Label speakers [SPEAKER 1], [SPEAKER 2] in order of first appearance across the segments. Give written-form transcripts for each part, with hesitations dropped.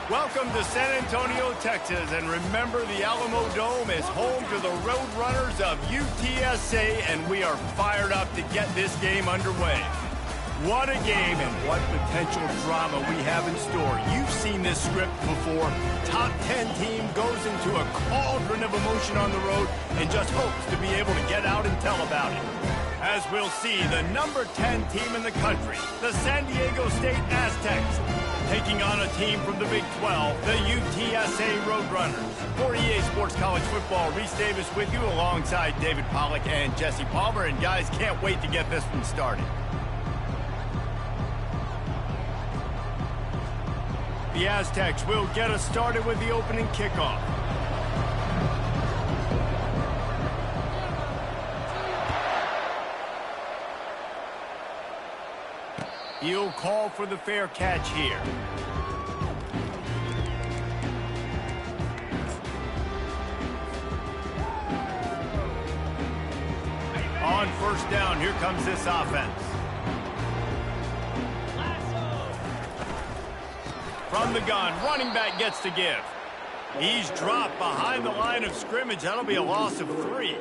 [SPEAKER 1] Welcome to San Antonio, Texas, and remember the Alamo Dome is home to the Roadrunners of UTSA, and we are fired up to get this game underway. What a game and what potential drama we have in store. You've seen this script before. Top 10 team goes into a cauldron of emotion on the road and just hopes to be able to get out and tell about it. As we'll see, the number 10 team in the country, the San Diego State Aztecs, taking on a team from the Big 12, the UTSA Roadrunners. For EA Sports College Football, Reese Davis with you alongside David Pollack and Jesse Palmer. And guys, can't wait to get this one started. The Aztecs will get us started with the opening kickoff. He'll call for the fair catch here. On first down, here comes this offense. From the gun, running back gets to give. He's dropped behind the line of scrimmage. That'll be a loss of 3.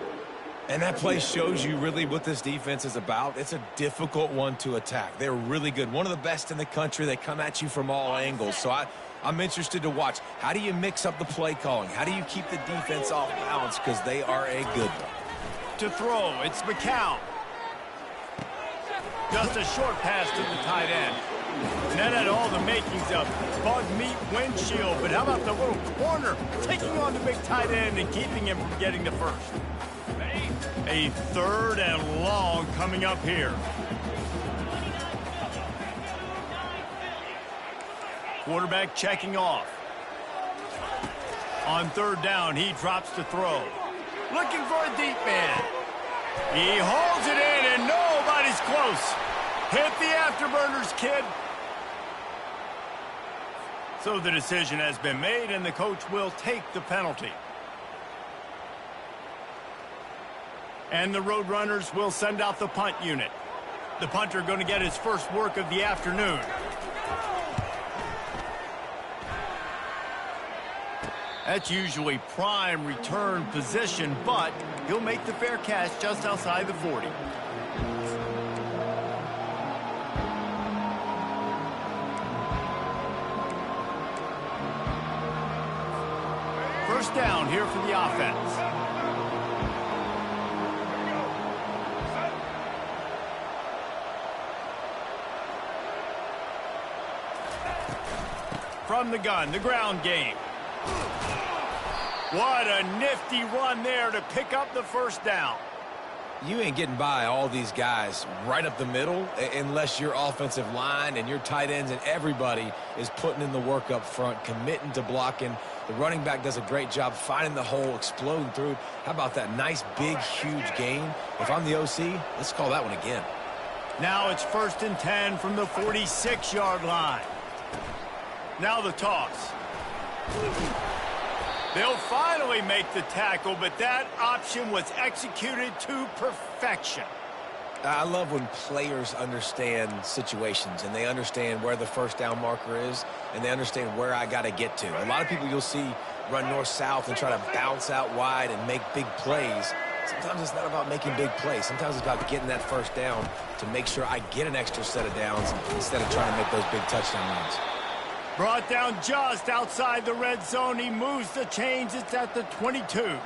[SPEAKER 2] And that play shows you really what this defense is about. It's a difficult one to attack. They're really good. One of the best in the country. They come at you from all angles. So I'm interested to watch. How do you mix up the play calling? How do you keep the defense off balance? Because they are a good one.
[SPEAKER 1] To throw, it's McCown. Just a short pass to the tight end. And that had all the makings of bug meat windshield. But how about the little corner taking on the big tight end and keeping him from getting the first? A third and long coming up here. Quarterback checking off. On third down, he drops to throw. Looking for a deep man. He holds it in, and nobody's close. Hit the afterburners, kid. So the decision has been made, and the coach will take the penalty. And the Roadrunners will send out the punt unit. The punter going to get his first work of the afternoon. That's usually prime return position, but he'll make the fair catch just outside the 40. First down here for the offense. From the gun, the ground game. What a nifty run there to pick up the first down.
[SPEAKER 2] You ain't getting by all these guys right up the middle unless your offensive line and your tight ends and everybody is putting in the work up front, committing to blocking. The running back does a great job finding the hole, exploding through. How about that nice, big, huge gain? If I'm the OC, let's call that one again.
[SPEAKER 1] Now it's 1st and 10 from the 46-yard line. Now the toss. They'll finally make the tackle, but that option was executed to perfection.
[SPEAKER 2] I love when players understand situations and they understand where the first down marker is and they understand where I got to get to. A lot of people you'll see run north-south and try to bounce out wide and make big plays. Sometimes it's not about making big plays. Sometimes it's about getting that first down to make sure I get an extra set of downs instead of trying to make those big touchdown runs.
[SPEAKER 1] Brought down just outside the red zone. He moves the chains. It's at the 22.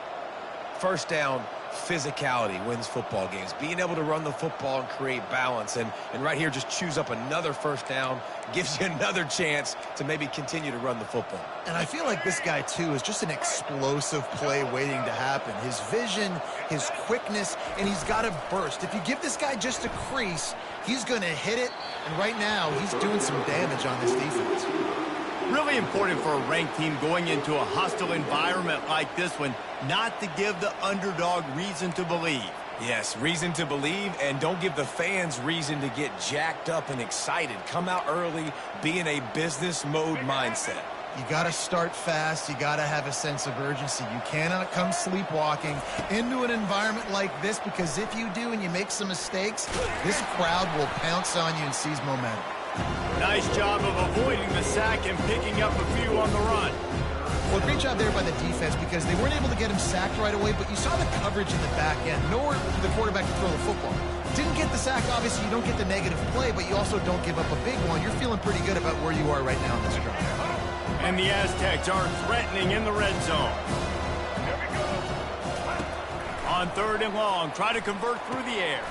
[SPEAKER 2] First down, physicality wins football games. Being able to run the football and create balance. And right here, just choose up another first down. Gives you another chance to maybe continue to run the football.
[SPEAKER 3] And I feel like this guy, too, is just an explosive play waiting to happen. His vision, his quickness, and he's got a burst. If you give this guy just a crease, he's going to hit it. And right now, he's doing some damage on this defense.
[SPEAKER 1] Really important for a ranked team going into a hostile environment like this one, not to give the underdog reason to believe.
[SPEAKER 2] Yes, reason to believe, and don't give the fans reason to get jacked up and excited. Come out early, be in a business mode mindset.
[SPEAKER 3] You got to start fast. You got to have a sense of urgency. You cannot come sleepwalking into an environment like this, because if you do and you make some mistakes, this crowd will pounce on you and seize momentum.
[SPEAKER 1] Nice job of avoiding the sack and picking up a few on the run.
[SPEAKER 3] Well, great job there by the defense because they weren't able to get him sacked right away, but you saw the coverage in the back end. Nowhere for the quarterback to throw the football. Didn't get the sack, obviously you don't get the negative play, but you also don't give up a big one. You're feeling pretty good about where you are right now in this drive.
[SPEAKER 1] And the Aztecs are threatening in the red zone. On 3rd and long, try to convert through the air.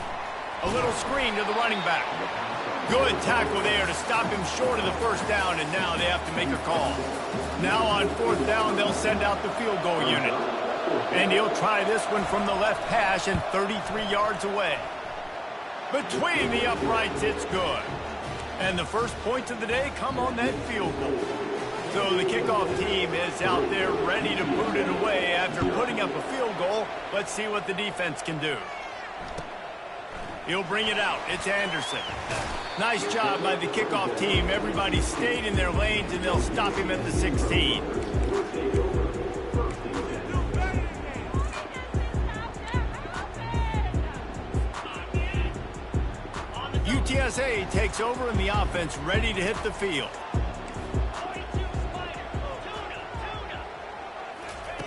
[SPEAKER 1] A little screen to the running back. Good tackle there to stop him short of the first down, and now they have to make a call. Now on 4th down, they'll send out the field goal unit. And he'll try this one from the left hash and 33 yards away. Between the uprights, it's good. And the first points of the day come on that field goal. So the kickoff team is out there ready to boot it away after putting up a field goal. Let's see what the defense can do. He'll bring it out. It's Anderson. Nice job by the kickoff team. Everybody stayed in their lanes, and they'll stop him at the 16. UTSA takes over in the offense, ready to hit the field.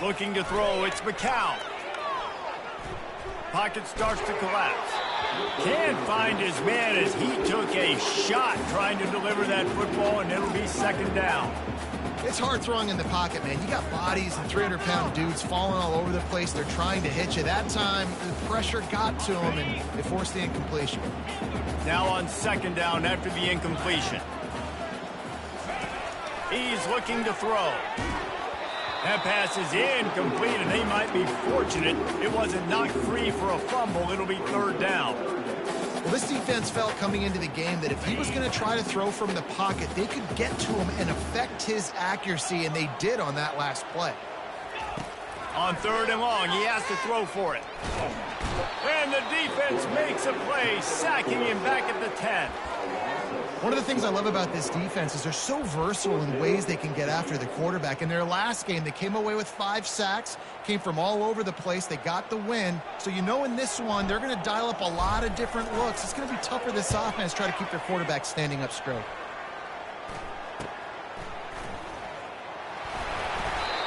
[SPEAKER 1] Looking to throw, it's McCown. Pocket starts to collapse. Can't find his man as he took a shot trying to deliver that football, and it'll be 2nd down.
[SPEAKER 3] It's hard throwing in the pocket, man. You got bodies and 300-pound dudes falling all over the place. They're trying to hit you. That time, the pressure got to him, and it forced the incompletion.
[SPEAKER 1] Now on 2nd down after the incompletion. He's looking to throw. That pass is incomplete, and they might be fortunate it wasn't knocked free for a fumble. It'll be 3rd down.
[SPEAKER 3] Well, this defense felt coming into the game that if he was going to try to throw from the pocket, they could get to him and affect his accuracy, and they did on that last play.
[SPEAKER 1] On 3rd and long, he has to throw for it. And the defense makes a play, sacking him back at the 10.
[SPEAKER 3] One of the things I love about this defense is they're so versatile in ways they can get after the quarterback. In their last game, they came away with 5 sacks, came from all over the place. They got the win. So you know in this one, they're going to dial up a lot of different looks. It's going to be tough for this offense to try to keep their quarterback standing up straight.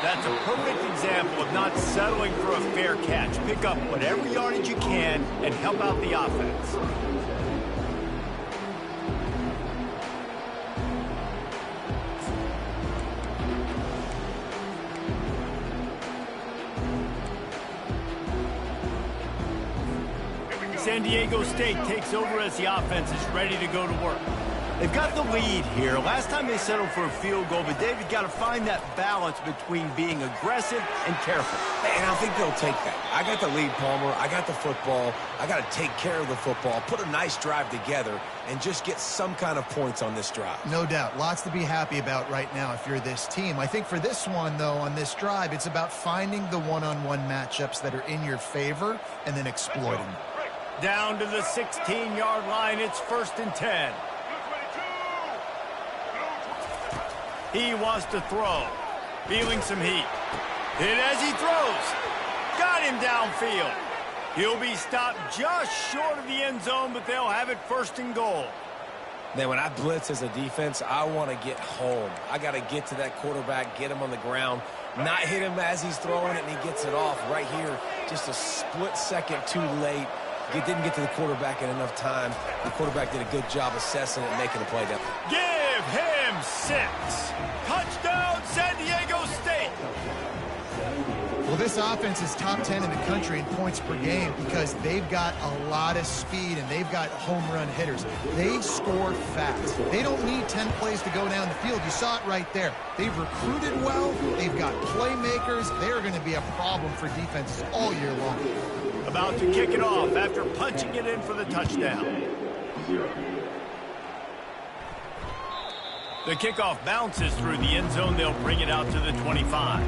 [SPEAKER 1] That's a perfect example of not settling for a fair catch. Pick up whatever yardage you can and help out the offense. San Diego State takes over as the offense is ready to go to work. They've got the lead here. Last time they settled for a field goal, but David got to find that balance between being aggressive and careful.
[SPEAKER 2] And I think they'll take that. I got the lead, Palmer. I got the football. I got to take care of the football, put a nice drive together, and just get some kind of points on this drive.
[SPEAKER 3] No doubt. Lots to be happy about right now if you're this team. I think for this one, though, on this drive, it's about finding the one-on-one matchups that are in your favor and then exploiting them.
[SPEAKER 1] Down to the 16-yard line. It's 1st and 10. He wants to throw. Feeling some heat. Hit as he throws. Got him downfield. He'll be stopped just short of the end zone, but they'll have it 1st and goal.
[SPEAKER 2] Man, when I blitz as a defense, I want to get home. I got to get to that quarterback, get him on the ground, not hit him as he's throwing it, and he gets it off right here. Just a split second too late. He didn't get to the quarterback in enough time. The quarterback did a good job assessing it and making the play down.
[SPEAKER 1] Give him 6. Touchdown, San Diego State.
[SPEAKER 3] Well, this offense is top 10 in the country in points per game because they've got a lot of speed and they've got home run hitters. They score fast. They don't need 10 plays to go down the field. You saw it right there. They've recruited well. They've got playmakers. They're going to be a problem for defenses all year long.
[SPEAKER 1] About to kick it off after punching it in for the touchdown. The kickoff bounces through the end zone. They'll bring it out to the 25.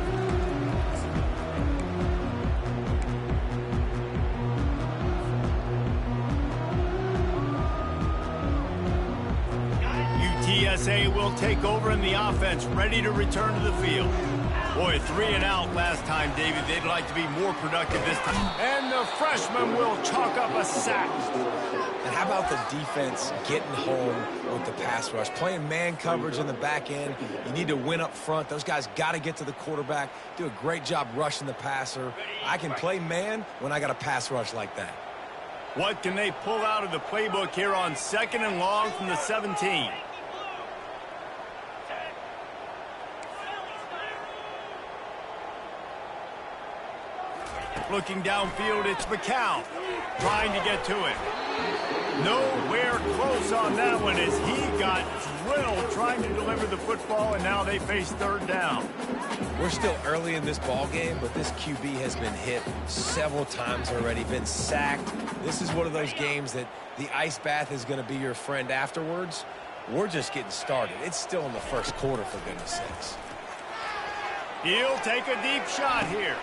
[SPEAKER 1] UTSA will take over in the offense, ready to return to the field. Boy, 3 and out last time, David. They'd like to be more productive this time. And the freshman will chalk up a sack.
[SPEAKER 2] And how about the defense getting home with the pass rush? Playing man coverage in the back end. You need to win up front. Those guys got to get to the quarterback. Do a great job rushing the passer. I can play man when I got a pass rush like that.
[SPEAKER 1] What can they pull out of the playbook here on 2nd and long from the 17? Looking downfield, it's McCown trying to get to it. Nowhere close on that one as he got drilled trying to deliver the football, and now they face 3rd down.
[SPEAKER 2] We're still early in this ball game, but this QB has been hit several times already, been sacked. This is one of those games that the ice bath is going to be your friend afterwards. We're just getting started. It's still in the 1st quarter, for goodness sakes.
[SPEAKER 1] He'll take a deep shot here.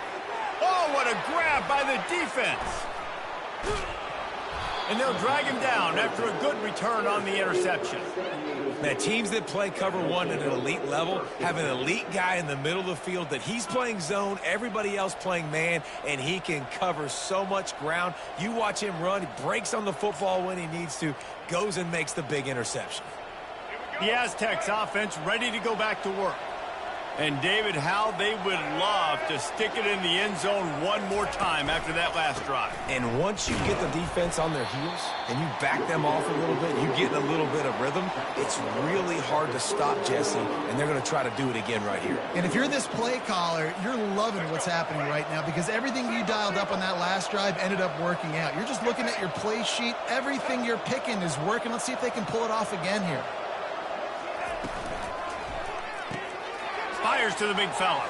[SPEAKER 1] Oh, what a grab by the defense. And they'll drag him down after a good return on the interception.
[SPEAKER 2] Man, teams that play cover 1 at an elite level have an elite guy in the middle of the field that he's playing zone, everybody else playing man, and he can cover so much ground. You watch him run, he breaks on the football when he needs to, goes and makes the big interception.
[SPEAKER 1] The Aztecs offense ready to go back to work. And, David, how they would love to stick it in the end zone one more time after that last drive.
[SPEAKER 2] And once you get the defense on their heels and you back them off a little bit, you get in a little bit of rhythm, it's really hard to stop Jesse, and they're going to try to do it again right here.
[SPEAKER 3] And if you're this play caller, you're loving what's happening right now because everything you dialed up on that last drive ended up working out. You're just looking at your play sheet. Everything you're picking is working. Let's see if they can pull it off again here.
[SPEAKER 1] Fires to the big fella.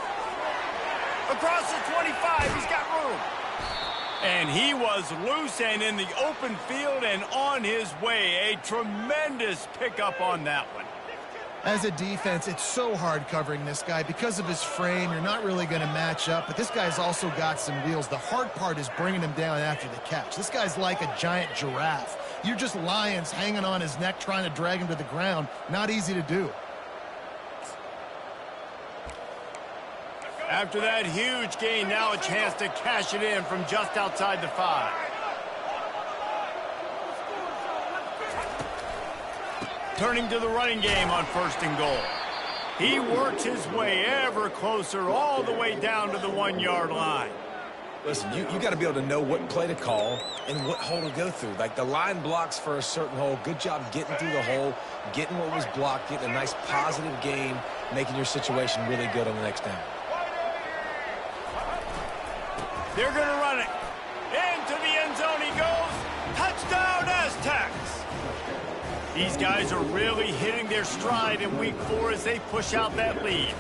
[SPEAKER 1] Across the 25, he's got room. And he was loose and in the open field and on his way. A tremendous pickup on that one.
[SPEAKER 3] As a defense, it's so hard covering this guy. Because of his frame, you're not really going to match up. But this guy's also got some wheels. The hard part is bringing him down after the catch. This guy's like a giant giraffe. You're just lions hanging on his neck trying to drag him to the ground. Not easy to do.
[SPEAKER 1] After that huge gain, now a chance to cash it in from just outside the 5. Turning to the running game on 1st and goal. He works his way ever closer all the way down to the 1-yard line.
[SPEAKER 2] Listen, you got to be able to know what play to call and what hole to go through. Like the line blocks for a certain hole. Good job getting through the hole, getting what was blocked, getting a nice positive gain, making your situation really good on the next down.
[SPEAKER 1] They're going to run it. Into the end zone he goes. Touchdown, Aztecs. These guys are really hitting their stride in week 4 as they push out that lead.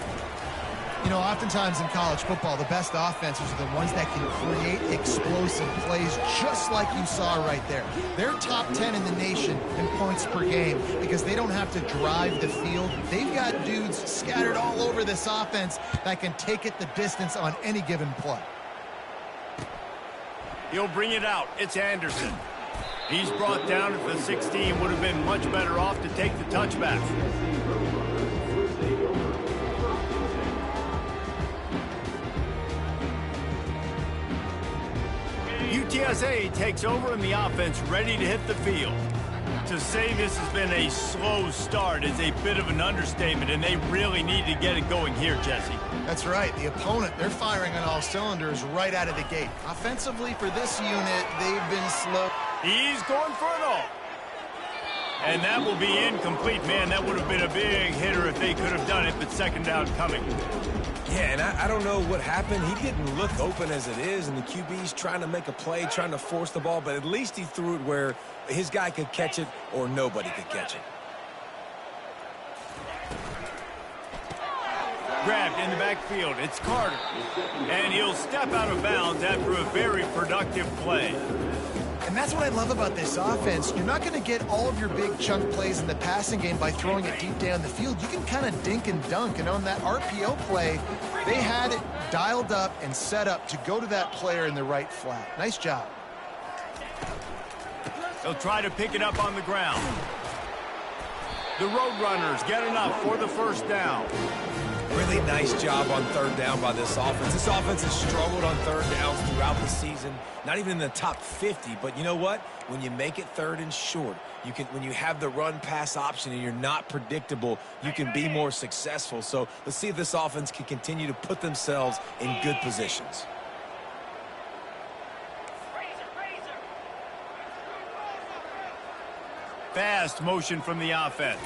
[SPEAKER 3] You know, oftentimes in college football, the best offenses are the ones that can create explosive plays just like you saw right there. They're top 10 in the nation in points per game because they don't have to drive the field. They've got dudes scattered all over this offense that can take it the distance on any given play.
[SPEAKER 1] He'll bring it out. It's Anderson. He's brought down at the 16. Would have been much better off to take the touchback. UTSA takes over and the offense ready to hit the field. To say this has been a slow start is a bit of an understatement, and they really need to get it going here, Jesse.
[SPEAKER 3] That's right. The opponent, they're firing on all cylinders right out of the gate. Offensively, for this unit, they've been slow.
[SPEAKER 1] He's going for it all. And that will be incomplete. Man, that would have been a big hitter if they could have done it, but 2nd down coming.
[SPEAKER 2] Yeah, and I don't know what happened. He didn't look open as it is, and the QB's trying to make a play, trying to force the ball, but at least he threw it where his guy could catch it or nobody could catch it.
[SPEAKER 1] Grabbed in the backfield. It's Carter. And he'll step out of bounds after a very productive play.
[SPEAKER 3] And that's what I love about this offense. You're not going to get all of your big chunk plays in the passing game by throwing it deep down the field. You can kind of dink and dunk. And on that RPO play, they had it dialed up and set up to go to that player in the right flat. Nice job.
[SPEAKER 1] They'll try to pick it up on the ground. The Roadrunners get enough for the 1st down.
[SPEAKER 2] Really nice job on third down by this offense. This offense has struggled on third downs throughout the season, not even in the top 50. But you know what? When you make it third and short, when you have the run-pass option and you're not predictable, you can be more successful. So let's see if this offense can continue to put themselves in good positions.
[SPEAKER 1] Fast motion from the offense.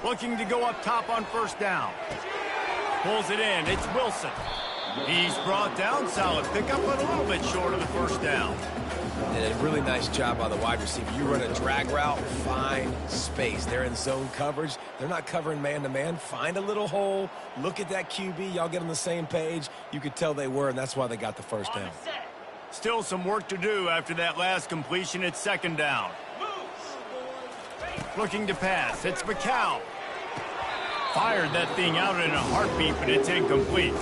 [SPEAKER 1] Looking to go up top on first down. Pulls it in. It's Wilson. He's brought down. Solid pickup, but a little bit short of the first down.
[SPEAKER 2] And a really nice job by the wide receiver. You run a drag route, find space. They're in zone coverage. They're not covering man-to-man. Find a little hole. Look at that QB. Y'all get on the same page. You could tell they were, and that's why they got the first down.
[SPEAKER 1] Still some work to do after that last completion. It's second down. Looking to pass. It's McCown. Fired that thing out in a heartbeat, but it's incomplete.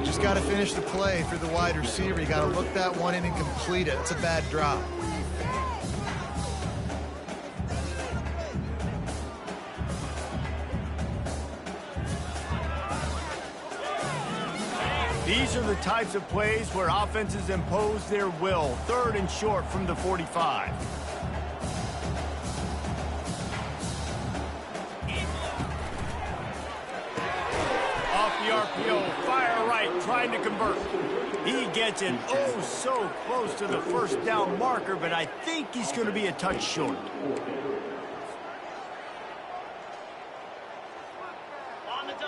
[SPEAKER 3] Just got to finish the play through the wide receiver. You got to look that one in and complete it. It's a bad drop.
[SPEAKER 1] These are the types of plays where offenses impose their will. Third and short from the 45. The RPO, fire right, trying to convert. He gets it oh so close to the first down marker, but I think he's going to be a touch short.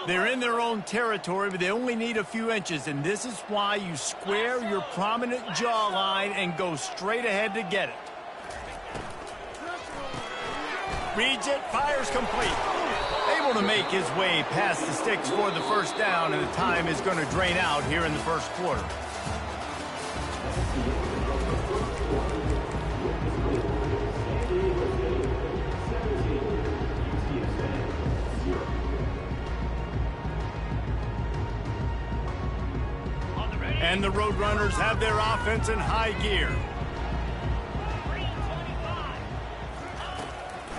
[SPEAKER 1] They're in their own territory, but they only need a few inches, and this is why you square your prominent jawline and go straight ahead to get it. Reads it, fires complete. Able to make his way past the sticks for the first down, and the time is going to drain out here in the first quarter. And the Roadrunners have their offense in high gear.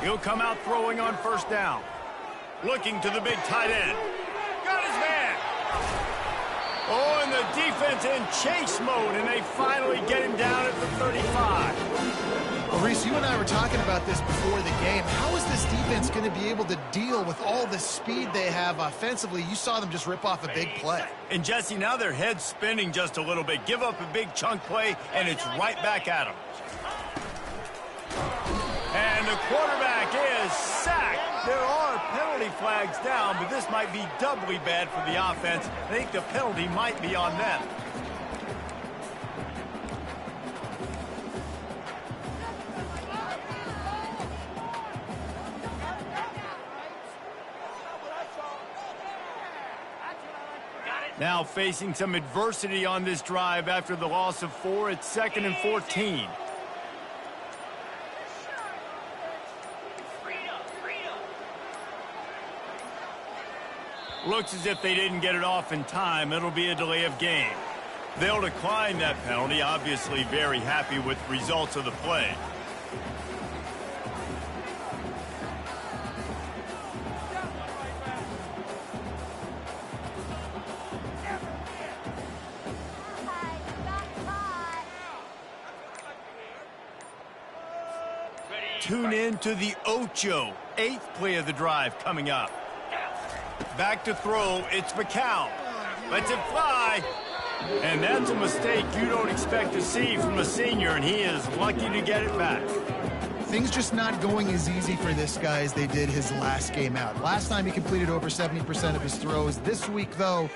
[SPEAKER 1] He'll come out throwing on first down. Looking to the big tight end. Got his man. Oh, and the defense in chase mode, and they finally get him down at the 35.
[SPEAKER 3] Well, Reese, you and I were talking about this before the game. How is this defense going to be able to deal with all the speed they have offensively? You saw them just rip off a big play.
[SPEAKER 1] And, Jesse, now their head's spinning just a little bit. Give up a big chunk play, and it's right back at them. And the quarterback is sacked. There are penalty flags down, but this might be doubly bad for the offense. I think the penalty might be on them. Now facing some adversity on this drive after the loss of 4. It's 2nd and 14. Looks as if they didn't get it off in time. It'll be a delay of game. They'll decline that penalty, obviously very happy with the results of the play. Tune in to the Ocho, 8th play of the drive coming up. Back to throw, it's McCown. Lets it fly. And that's a mistake you don't expect to see from a senior, and he is lucky to get it back.
[SPEAKER 3] Things just not going as easy for this guy as they did his last game out. Last time he completed over 70% of his throws. This week, though,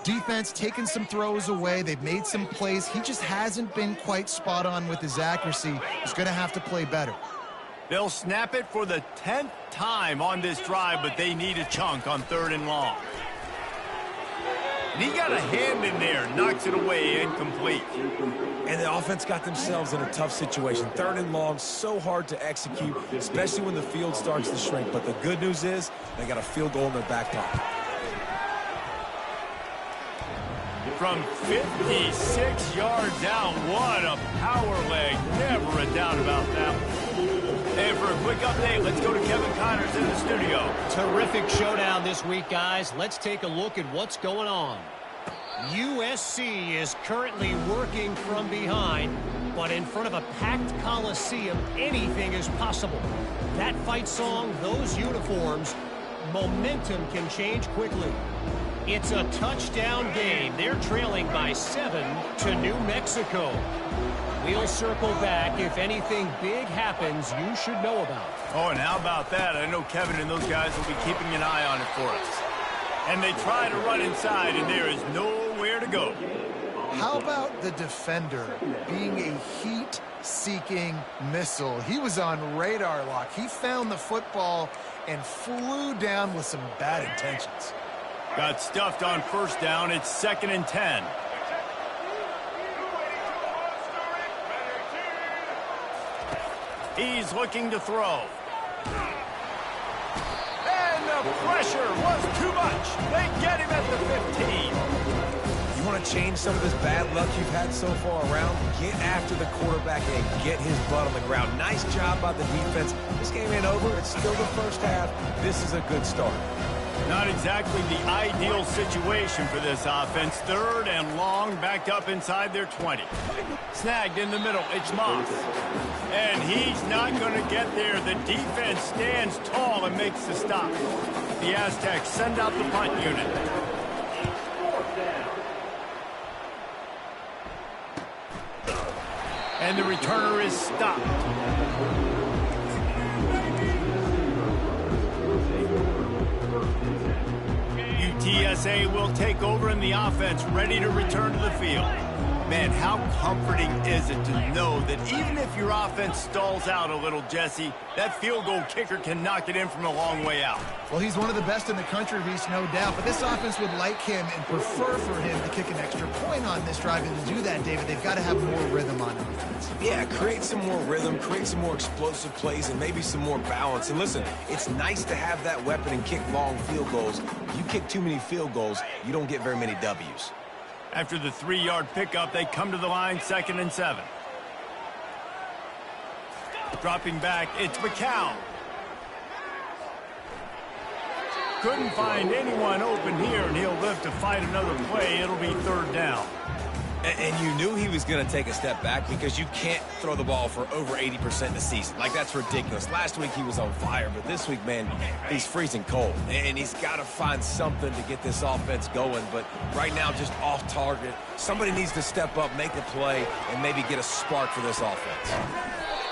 [SPEAKER 3] defense taking some throws away. They've made some plays. He just hasn't been quite spot on with his accuracy. He's going to have to play better.
[SPEAKER 1] They'll snap it for the 10th time on this drive, but they need a chunk on 3rd and long. And he got a hand in there, knocks it away, incomplete.
[SPEAKER 2] And the offense got themselves in a tough situation. 3rd and long, so hard to execute, especially when the field starts to shrink. But the good news is they got a field goal in their back pocket.
[SPEAKER 1] From 56 yards out, what a power leg. Never a doubt about that one. And for a quick update, let's go to Kevin Connors in the studio.
[SPEAKER 4] Terrific showdown this week, guys. Let's take a look at what's going on. USC is currently working from behind, but in front of a packed Coliseum, anything is possible. That fight song, those uniforms, momentum can change quickly. It's a touchdown game. They're trailing by 7 to New Mexico. We'll circle back. If anything big happens, you should know about.
[SPEAKER 1] Oh, and how about that? I know Kevin and those guys will be keeping an eye on it for us. And they try to run inside, and there is nowhere to go.
[SPEAKER 3] How about the defender being a heat-seeking missile? He was on radar lock. He found the football and flew down with some bad intentions.
[SPEAKER 1] Got stuffed on first down. It's 2nd and 10. He's looking to throw. And the pressure was too much. They get him at the 15.
[SPEAKER 2] You want to change some of this bad luck you've had so far around? Get after the quarterback and get his butt on the ground. Nice job by the defense. This game ain't over. It's still the first half. This is a good start.
[SPEAKER 1] Not exactly the ideal situation for this offense. 3rd and long, backed up inside their 20. Snagged in the middle. It's Smoc. And he's not going to get there. The defense stands tall and makes the stop. The Aztecs send out the punt unit. And the returner is stopped. UTSA will take over in the offense, ready to return to the field. Man, how comforting is it to know that even if your offense stalls out a little, Jesse, that field goal kicker can knock it in from a long way out.
[SPEAKER 3] Well, he's one of the best in the country, Reese, no doubt. But this offense would like him and prefer for him to kick an extra point on this drive. And to do that, David, they've got to have more rhythm on offense.
[SPEAKER 2] Yeah, create some more rhythm, create some more explosive plays, and maybe some more balance. And listen, it's nice to have that weapon and kick long field goals. If you kick too many field goals, you don't get very many W's.
[SPEAKER 1] After the 3-yard pickup, they come to the line, 2nd and 7. Dropping back, it's McCown. Couldn't find anyone open here, and he'll live to fight another play. It'll be 3rd down.
[SPEAKER 2] And you knew he was going to take a step back because you can't throw the ball for over 80% in the season. Like, that's ridiculous. Last week he was on fire, but this week, man, he's freezing cold. And he's got to find something to get this offense going. But right now, just off target. Somebody needs to step up, make a play, and maybe get a spark for this offense.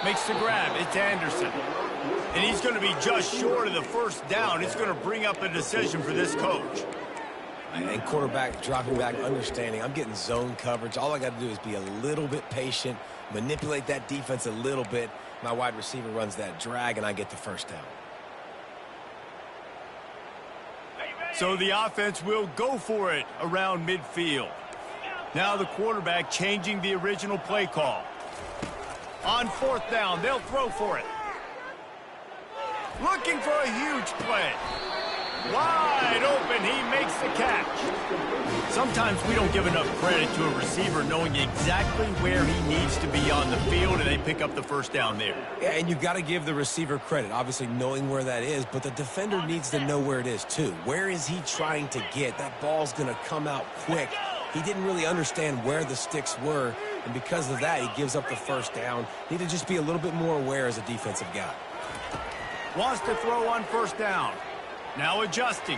[SPEAKER 1] Makes the grab. It's Anderson. And he's going to be just short of the 1st down. It's going to bring up a decision for this coach.
[SPEAKER 2] And quarterback dropping back, understanding I'm getting zone coverage. All I got to do is be a little bit patient, manipulate that defense a little bit. My wide receiver runs that drag, and I get the 1st down.
[SPEAKER 1] So the offense will go for it around midfield. Now the quarterback changing the original play call. On 4th down, they'll throw for it. Looking for a huge play. Wide open, he makes the catch. Sometimes we don't give enough credit to a receiver knowing exactly where he needs to be on the field, and they pick up the 1st down there.
[SPEAKER 2] Yeah, and you've got to give the receiver credit, obviously knowing where that is, but the defender needs to know where it is too. Where is he trying to get? That ball's going to come out quick. He didn't really understand where the sticks were, and because of that, he gives up the 1st down. Need to just be a little bit more aware as a defensive guy.
[SPEAKER 1] Wants to throw on 1st down. Now adjusting.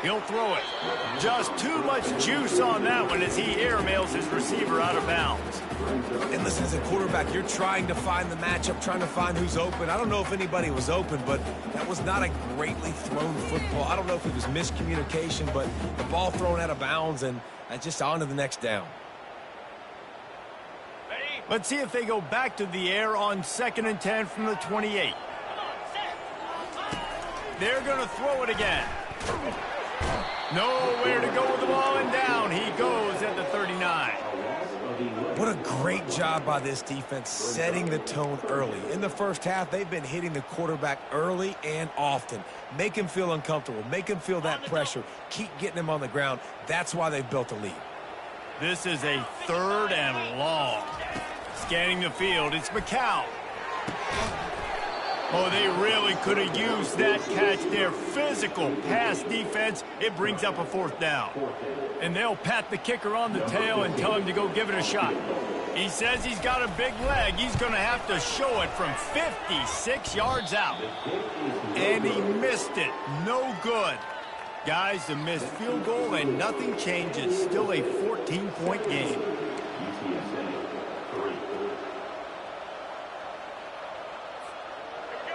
[SPEAKER 1] He'll throw it. Just too much juice on that one as he airmails his receiver out of bounds.
[SPEAKER 2] And listen, as a quarterback, you're trying to find the matchup, trying to find who's open. I don't know if anybody was open, but that was not a greatly thrown football. I don't know if it was miscommunication, but the ball thrown out of bounds, and just on to the next down.
[SPEAKER 1] Let's see if they go back to the air on 2nd and 10 from the 28. They're going to throw it again. Nowhere to go with the ball, and down he goes at the 39.
[SPEAKER 2] What a great job by this defense setting the tone early. In the 1st half, they've been hitting the quarterback early and often. Make him feel uncomfortable. Make him feel that pressure. Keep getting him on the ground. That's why they've built a lead.
[SPEAKER 1] This is a 3rd and long. Scanning the field, it's McCown. Oh, they really could have used that catch there. Physical pass defense. It brings up a 4th down. And they'll pat the kicker on the tail and tell him to go give it a shot. He says he's got a big leg. He's going to have to show it from 56 yards out. And he missed it. No good. Guys, a missed field goal and nothing changes. Still a 14-point game.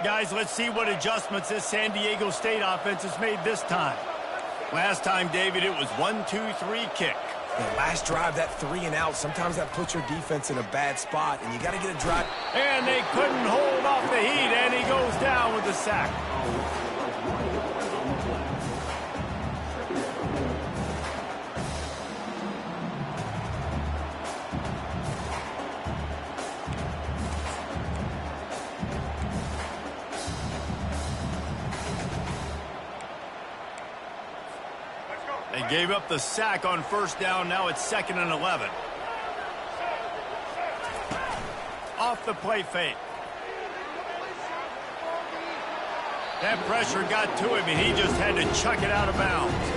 [SPEAKER 1] Guys, let's see what adjustments this San Diego State offense has made this time. Last time, David, it was 1-2-3 kick.
[SPEAKER 2] The last drive, that 3 and out, sometimes that puts your defense in a bad spot, and you got to get a drive.
[SPEAKER 1] And they couldn't hold off the heat, and he goes down with the sack. They gave up the sack on 1st down. Now it's 2nd and 11. Off the play fake. That pressure got to him, and he just had to chuck it out of bounds.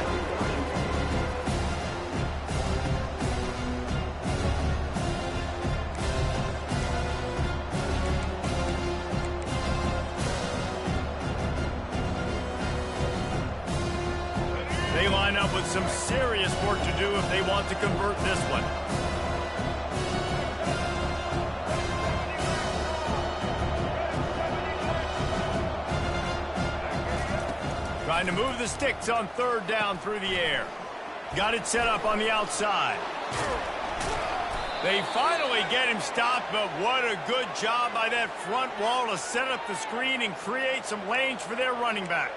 [SPEAKER 1] They line up with some serious work to do if they want to convert this one. Trying to move the sticks on 3rd down through the air. Got it set up on the outside. They finally get him stopped, but what a good job by that front wall to set up the screen and create some lanes for their running back.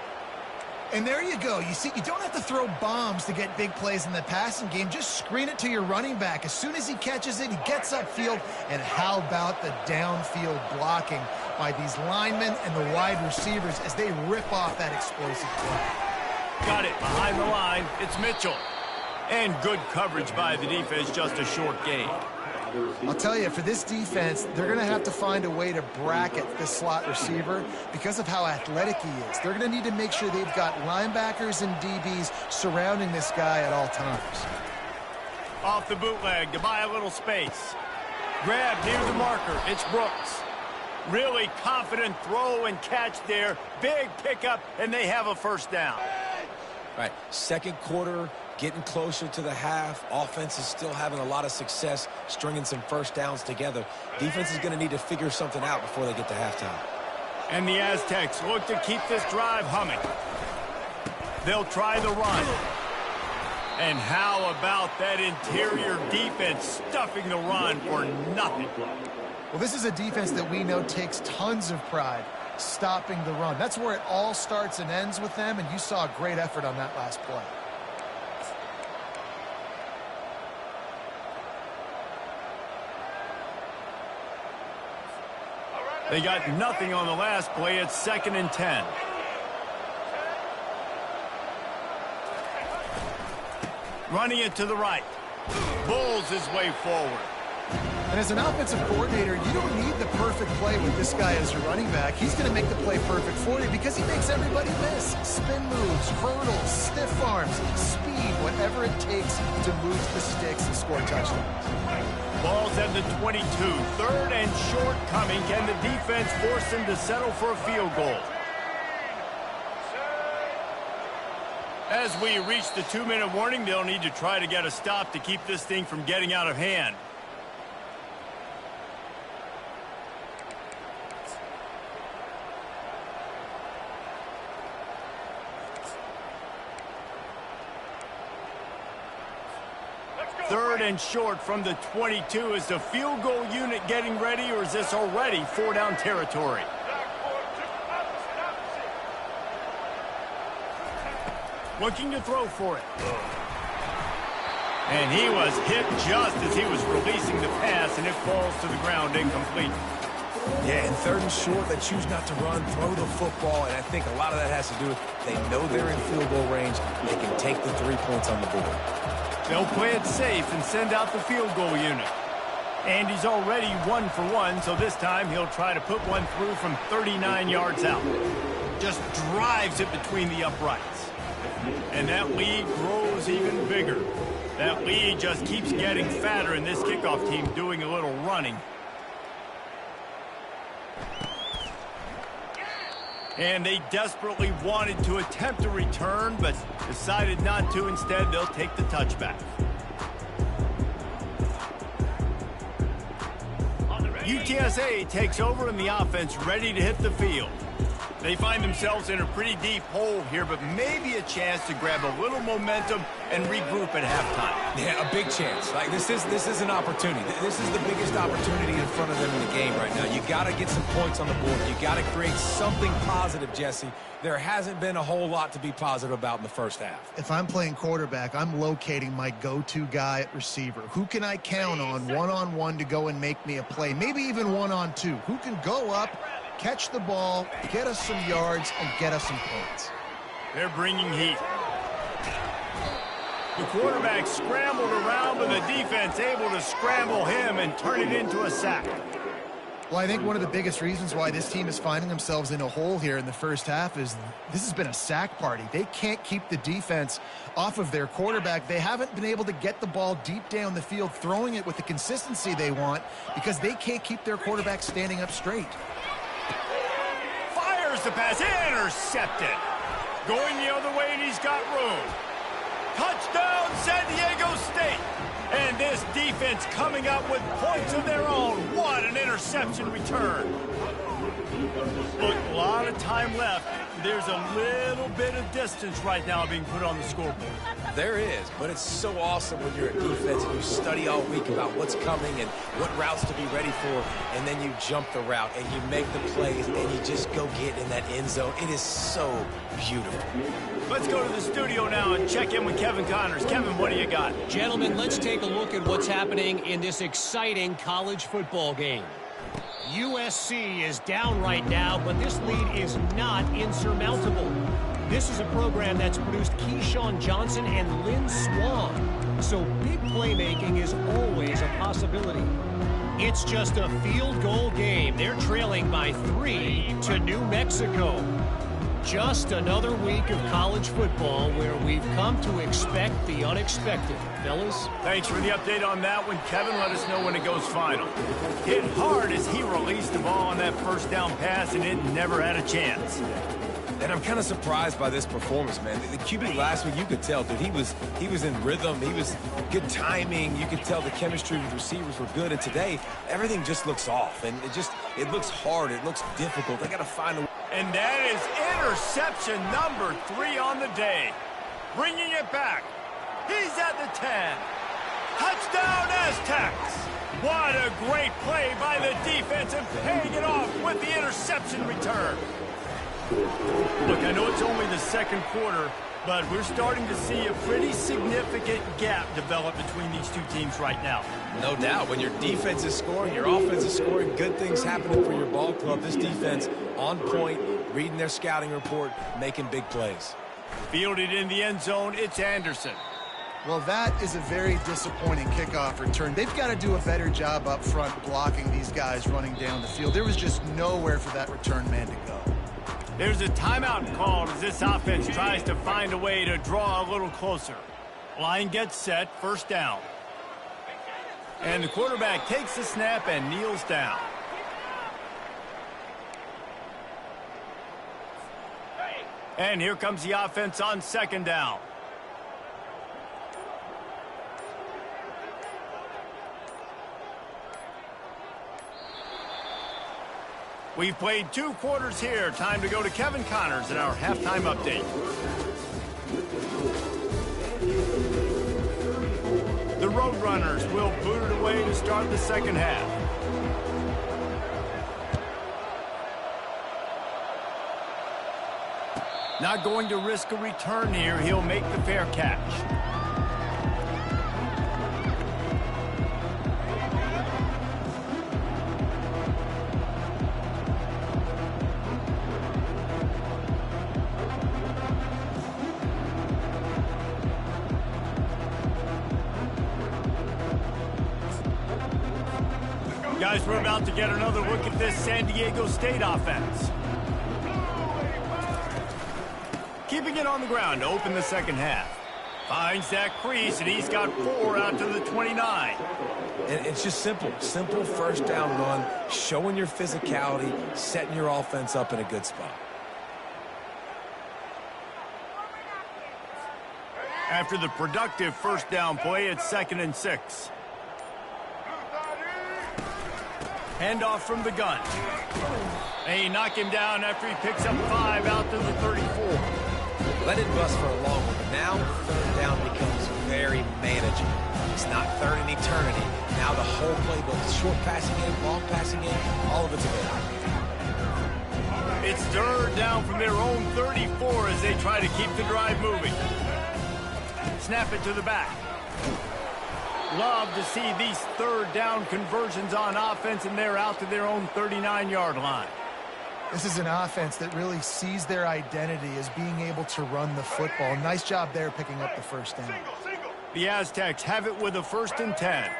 [SPEAKER 3] And there you go. You see, you don't have to throw bombs to get big plays in the passing game. Just screen it to your running back. As soon as he catches it, he gets upfield. And how about the downfield blocking by these linemen and the wide receivers as they rip off that explosive play.
[SPEAKER 1] Got it behind the line. It's Mitchell. And good coverage by the defense, just a short gain.
[SPEAKER 3] I'll tell you, for this defense, they're going to have to find a way to bracket this slot receiver because of how athletic he is. They're going to need to make sure they've got linebackers and DBs surrounding this guy at all times.
[SPEAKER 1] Off the bootleg to buy a little space. Grab near the marker. It's Brooks. Really confident throw and catch there. Big pickup, and they have a 1st down.
[SPEAKER 2] All right, 2nd quarter, getting closer to the half. Offense is still having a lot of success stringing some 1st downs together. Defense is going to need to figure something out before they get to halftime.
[SPEAKER 1] And the Aztecs look to keep this drive humming. They'll try the run. And how about that interior defense stuffing the run for nothing?
[SPEAKER 3] Well, this is a defense that we know takes tons of pride stopping the run. That's where it all starts and ends with them, and you saw a great effort on that last play.
[SPEAKER 1] They got nothing on the last play. It's 2nd and 10. Running it to the right. Bulls his way forward.
[SPEAKER 3] And as an offensive coordinator, you don't need the perfect play with this guy as your running back. He's going to make the play perfect for you because he makes everybody miss. Spin moves, hurdles, stiff arms, speed, whatever it takes to move the sticks and score touchdowns.
[SPEAKER 1] Ball's at the 22. 3rd and short coming. Can the defense force him to settle for a field goal? As we reach the 2-minute warning, they'll need to try to get a stop to keep this thing from getting out of hand. Third and short from the 22. Is the field goal unit getting ready, or is this already 4-down territory? Looking to throw for it. And he was hit just as he was releasing the pass, and it falls to the ground incomplete.
[SPEAKER 2] Yeah, in 3rd and short, they choose not to run, throw the football, and I think a lot of that has to do with they know they're in field goal range. They can take the 3 points on the board.
[SPEAKER 1] They'll play it safe and send out the field goal unit. And he's already 1 for 1, so this time he'll try to put one through from 39 yards out. Just drives it between the uprights. And that lead grows even bigger. That lead just keeps getting fatter, and this kickoff team doing a little running. And they desperately wanted to attempt a return, but decided not to. Instead, they'll take the touchback. UTSA takes over and the offense ready to hit the field. They find themselves in a pretty deep hole here, but maybe a chance to grab a little momentum and regroup at halftime.
[SPEAKER 2] Yeah, a big chance. Like this is an opportunity. This is the biggest opportunity in front of them in the game right now. You got to get some points on the board. You got to create something positive, Jesse. There hasn't been a whole lot to be positive about in the first half.
[SPEAKER 3] If I'm playing quarterback, I'm locating my go-to guy at receiver. Who can I count on one-on-one to go and make me a play? Maybe even one-on-two. Who can go up, catch the ball, get us some yards, and get us some points?
[SPEAKER 1] They're bringing heat. The quarterback scrambled around, but the defense able to scramble him and turn it into a sack.
[SPEAKER 3] Well, I think one of the biggest reasons why this team is finding themselves in a hole here in the first half is this has been a sack party. They can't keep the defense off of their quarterback. They haven't been able to get the ball deep down the field, throwing it with the consistency they want because they can't keep their quarterback standing up straight.
[SPEAKER 1] Fires the pass, intercepted. Going the other way, and he's got room. Touchdown, San Diego State. And this defense coming up with points of their own. What an interception return. Look, a lot of time left. There's a little bit of distance right now being put on the scoreboard.
[SPEAKER 2] There is, but it's so awesome when you're a defense and you study all week about what's coming and what routes to be ready for, and then you jump the route and you make the plays and you just go get in that end zone. It is so beautiful.
[SPEAKER 1] Let's go to the studio now and check in with Kevin Connors. Kevin, what do you got?
[SPEAKER 4] Gentlemen, let's take a look at what's happening in this exciting college football game. USC is down right now, but this lead is not insurmountable. This is a program that's produced Keyshawn Johnson and Lynn Swan, so big playmaking is always a possibility. It's just a field goal game. They're trailing by 3 to New Mexico. Just another week of college football where we've come to expect the unexpected. Fellas?
[SPEAKER 1] Thanks for the update on that one, Kevin. Let us know when it goes final. Hit hard as he released the ball on that first down pass, and it never had a chance.
[SPEAKER 2] And I'm kind of surprised by this performance, man. The QB last week, you could tell, dude, he was in rhythm. He was good timing. You could tell the chemistry with receivers were good. And today, everything just looks off. And it looks hard. It looks difficult. They got to find a...
[SPEAKER 1] And that is interception number 3 on the day. Bringing it back. He's at the 10. Touchdown, Aztecs. What a great play by the defense and paying it off with the interception return. Look, I know it's only the second quarter, but we're starting to see a pretty significant gap develop between these two teams right now.
[SPEAKER 2] No doubt. When your defense is scoring, your offense is scoring, good things happening for your ball club. This defense on point, reading their scouting report, making big plays.
[SPEAKER 1] Fielded in the end zone, it's Anderson.
[SPEAKER 3] Well, that is a very disappointing kickoff return. They've got to do a better job up front blocking these guys running down the field. There was just nowhere for that return man to go.
[SPEAKER 1] There's a timeout called as this offense tries to find a way to draw a little closer. Line gets set, first down. And the quarterback takes the snap and kneels down. And here comes the offense on second down. We've played 2 quarters here. Time to go to Kevin Connors in our halftime update. The Roadrunners will boot it away to start the second half. Not going to risk a return here. He'll make the fair catch. Guys, we're about to get another look at this San Diego State offense. Keeping it on the ground to open the second half. Finds that crease, and he's got 4 out to the 29.
[SPEAKER 2] And it's just simple first down run, showing your physicality, setting your offense up in a good spot.
[SPEAKER 1] After the productive first down play, it's 2nd and 6. Handoff from the gun. They knock him down after he picks up 5 out to the 34.
[SPEAKER 2] Let it bust for a long one, but now third down becomes very manageable. It's not third and eternity. Now the whole playbook, short passing game, long passing game, all of it's available.
[SPEAKER 1] It's third down from their own 34 as they try to keep the drive moving. Snap it to the back. Love to see these third down conversions on offense, and they're out to their own 39-yard line.
[SPEAKER 3] This is an offense that really sees their identity as being able to run the football. Nice job there picking up the first down.
[SPEAKER 1] The Aztecs have it with a 1st and 10.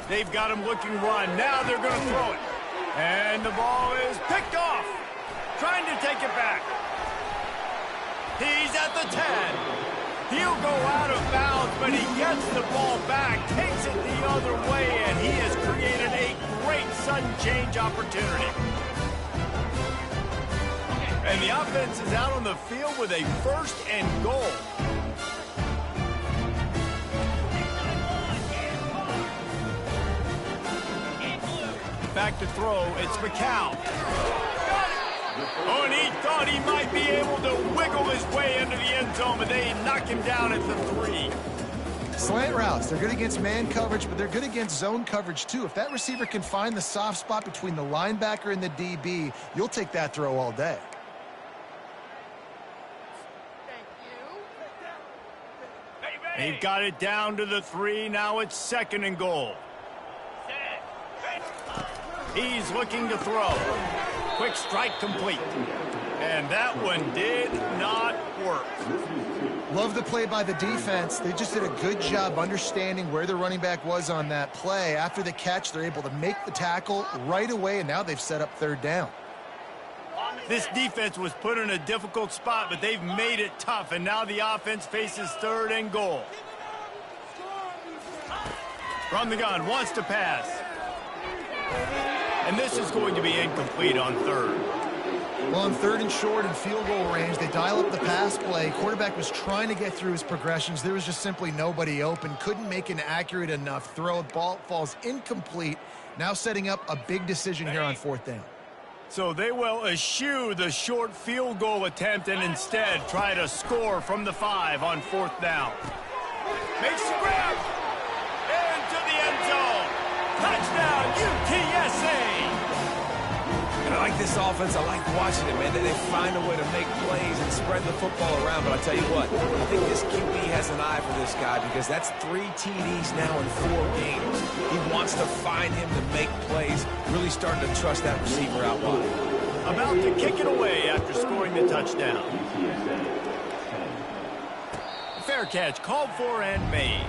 [SPEAKER 1] They've got him looking run. Now they're going to throw it. And the ball is picked off. Trying to take it back. He's at the 10. He'll go out of bounds, but he gets the ball back, takes it the other way, and he has created a great sudden change opportunity. And the offense is out on the field with a 1st and goal. Back to throw, it's McCown. Oh, and he thought he might be able to wiggle his way into the end zone, but they knock him down at the 3.
[SPEAKER 3] Slant routes, they're good against man coverage, but they're good against zone coverage too. If that receiver can find the soft spot between the linebacker and the DB, you'll take that throw all day.
[SPEAKER 1] They've got it down to the 3. Now it's 2nd and goal. He's looking to throw. Quick strike complete. And that one did not work.
[SPEAKER 3] Love the play by the defense. They just did a good job understanding where the running back was on that play. After the catch, they're able to make the tackle right away, and now they've set up third down.
[SPEAKER 1] This defense was put in a difficult spot, but they've made it tough, and now the offense faces 3rd and goal. From the gun, wants to pass. And this is going to be incomplete on 3rd.
[SPEAKER 3] Well, on 3rd and short and field goal range, they dial up the pass play. Quarterback was trying to get through his progressions. There was just simply nobody open. Couldn't make an accurate enough throw. Ball falls incomplete. Now setting up a big decision here on 4th down.
[SPEAKER 1] So they will eschew the short field goal attempt and instead try to score from the 5 on 4th down. Makes the grab. Into the end zone. Touchdown, UTSA.
[SPEAKER 2] And I like this offense. I like watching it, man. They find a way to make plays and spread the football around. But I tell you what, I think this QB has an eye for this guy because that's 3 TDs now in 4 games. He wants to find him to make plays, really starting to trust that receiver out wide.
[SPEAKER 1] About to kick it away after scoring the touchdown. Fair catch called for and made.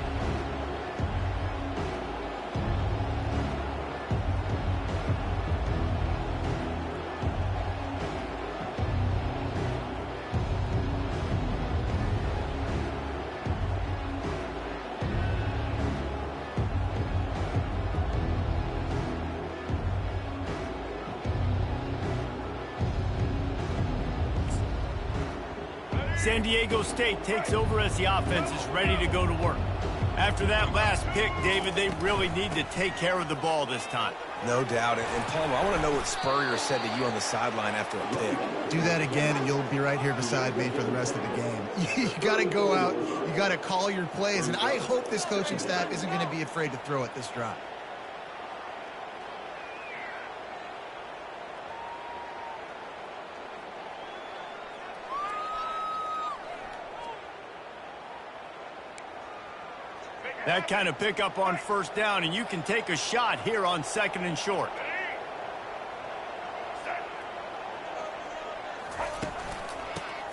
[SPEAKER 1] San Diego State takes over as the offense is ready to go to work. After that last pick, David, they really need to take care of the ball this time.
[SPEAKER 2] No doubt. And Palmer, I want to know what Spurrier said to you on the sideline after a pick.
[SPEAKER 3] Do that again, and you'll be right here beside me for the rest of the game. You got to go out. You got to call your plays. And I hope this coaching staff isn't going to be afraid to throw it this drive.
[SPEAKER 1] That kind of pickup on 1st down, and you can take a shot here on 2nd and short.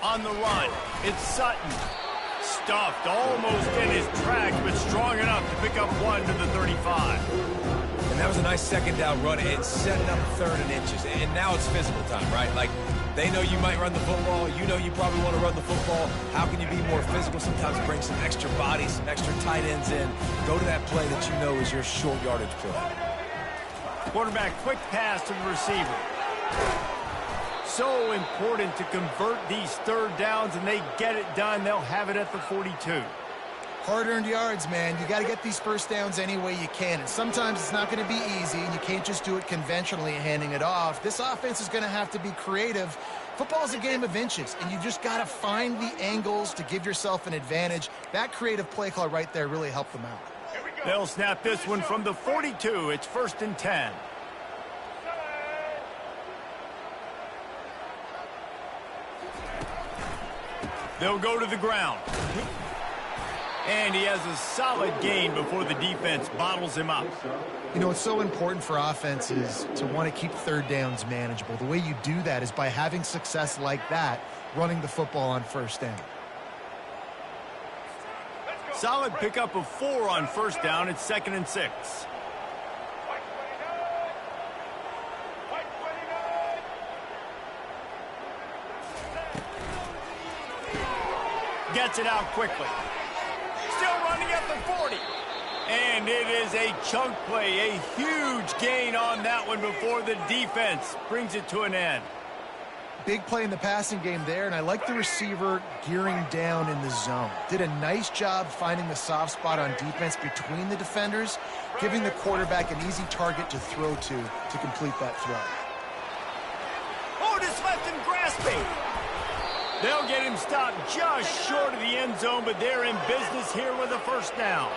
[SPEAKER 1] On the run, it's Sutton. Stuffed almost in his tracks, but strong enough to pick up 1 to the 35.
[SPEAKER 2] And that was a nice second down run and setting up third and inches. And now it's physical time, right? Like, they know you might run the football. You know you probably want to run the football. How can you be more physical? Sometimes bring some extra bodies, some extra tight ends in. Go to that play that you know is your short yardage play.
[SPEAKER 1] Quarterback, quick pass to the receiver. So important to convert these third downs, and they get it done. They'll have it at the 42.
[SPEAKER 3] Hard-earned yards, man. You got to get these first downs any way you can. And sometimes it's not going to be easy, and you can't just do it conventionally handing it off. This offense is going to have to be creative. Football is a game of inches, and you just got to find the angles to give yourself an advantage. That creative play call right there really helped them out.
[SPEAKER 1] They'll snap this one from the 42. It's 1st and 10. They'll go to the ground. And he has a solid gain before the defense bottles him up.
[SPEAKER 3] You know, it's so important for offenses to want to keep third downs manageable. The way you do that is by having success like that, running the football on first down.
[SPEAKER 1] Solid pickup of 4 on first down. It's 2nd and 6. Gets it out quickly. Still running at the 40. And it is a chunk play, a huge gain on that one before the defense brings it to an end.
[SPEAKER 3] Big play in the passing game there, and I like the receiver gearing down in the zone. Did a nice job finding the soft spot on defense between the defenders, giving the quarterback an easy target to throw to complete that throw.
[SPEAKER 1] Oh, just left him grasping. They'll get him stopped just short of the end zone, but they're in business here with a first down.